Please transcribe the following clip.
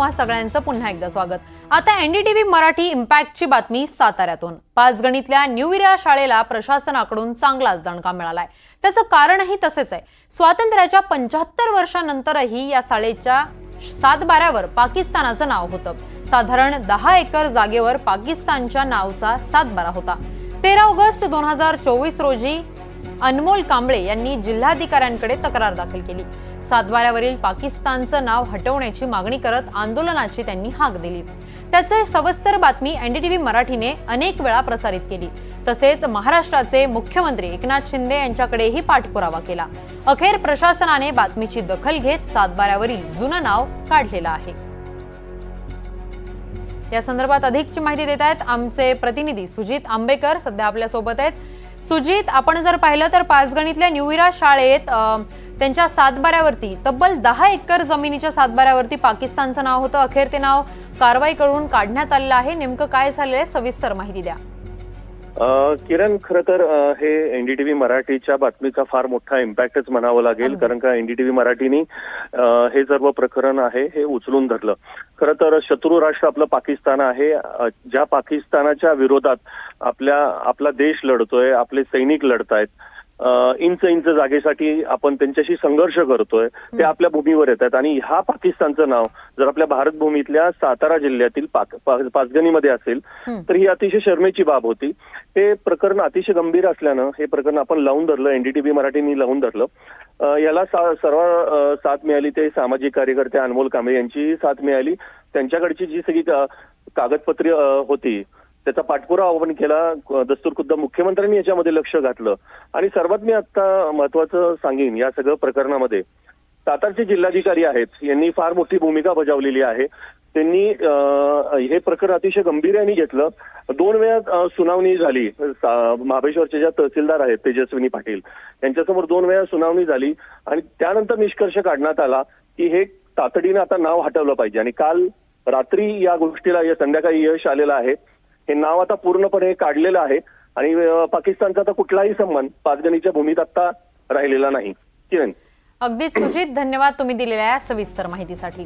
सगळ्यांचं पुन्हा एकदा स्वागत। आता एनडीटीव्ही मराठी इम्पॅक्टची बातमी साताऱ्यातून। पाचगणीतल्या न्यू इरा शाळेला प्रशासनाकडून चांगलाच दणका मिळालाय। त्याचं कारणही तसेच आहे। स्वातंत्र्याच्या 75 वर्षांनंतरही या शाळेच्या सातबाऱ्यावर पाकिस्तानाचं नाव होतं। साधारण 10 एकर जागेवर पाकिस्तानच्या नावाचा सातबारा होता। 13 ऑगस्ट 2024 रोजी अनमोल कांबळे यांनी जिल्हाधिकाऱ्यांकडे तक्रार दाखल केली। सातबाऱ्यावरील पाकिस्तानचं नाव हटवण्याची मागणी करत आंदोलनाची त्यांनी हाक दिली। त्याचे सविस्तर बातमी एनडीटीव्ही मराठीने अनेक वेळा प्रसारित केली। तसेच महाराष्ट्राचे मुख्यमंत्री एकनाथ शिंदे यांच्याकडेही पाठपुरावा केला। अखेर प्रशासनाने बातमीची दखल घेत सातबाऱ्यावरील जुनं नाव काढलेलं आहे। या संदर्भात अधिकची माहिती देत आहेत आमचे प्रतिनिधी सुजित आंबेकर, सध्या आपल्या सोबत आहेत। सुजित, आपण जर पाहिलं तर पाचगणीतल्या न्यू इरा शाळेत त्यांच्या सातबाऱ्यावरती तब्बल 10 एकर जमिनीच्या सातबाऱ्यावरती पाकिस्तानचं नाव होतं। अखेर ते नाव कारवाई करून काढण्यात आलेलं आहे। नेमकं काय झालेलं आहे, सविस्तर माहिती द्या। किरण, खरं तर हे एनडीटीव्ही मराठीच्या बातमीचा फार मोठा इम्पॅक्टच म्हणावं लागेल, कारण का एनडीटीव्ही मराठीने हे सर्व प्रकरण आहे हे उचलून धरलं। खरं तर शत्रू राष्ट्र आपलं पाकिस्तान आहे। ज्या पाकिस्तानाच्या विरोधात आपला देश लढतोय, आपले सैनिक लढतायत, इंच जागेसाठी आपण त्यांच्याशी संघर्ष करतोय, ते आपल्या भूमीवर येत आहेत। आणि ह्या पाकिस्तानचं नाव जर आपल्या भारत भूमीतल्या सातारा जिल्ह्यातील पाचगणीमध्ये असेल तर ही अतिशय शर्मेची बाब होती। हे प्रकरण अतिशय गंभीर असल्यानं हे प्रकरण आपण लावून धरलं, एनडीटीव्ही मराठीने लावून धरलं। याला सर्व साथ मिळाली ते सामाजिक कार्यकर्ते अनमोल कांबळे यांची साथ मिळाली। त्यांच्याकडची जी सगळी कागदपत्रे होती त्याचा पाठपुरावा आपण केला। दस्तूरखुद्द मुख्यमंत्र्यांनी याच्यामध्ये लक्ष घातलं। आणि सर्वात मी आता महत्वाचं सांगेन या सगळ्या प्रकरणामध्ये सातारचे जिल्हाधिकारी आहेत यांनी फार मोठी भूमिका बजावलेली आहे। त्यांनी हे प्रकरण अतिशय गंभीर्याने घेतलं। 2 वेळा सुनावणी झाली। महाबळेश्वरच्या ज्या तहसीलदार आहेत तेजस्विनी पाटील यांच्यासमोर 2 वेळा सुनावणी झाली आणि त्यानंतर निष्कर्ष काढण्यात आला की हे तातडीने आता नाव हटवलं पाहिजे। आणि काल रात्री या गोष्टीला या संध्याकाळी यश आलेलं आहे। हे नाव आता पूर्णपणे काढलेलं आहे आणि पाकिस्तानचा आता कुठलाही संबंध पाचगणीच्या भूमीत आता राहिलेला नाही। किरण, अगदीच सुजित, धन्यवाद तुम्ही दिलेल्या सविस्तर माहितीसाठी।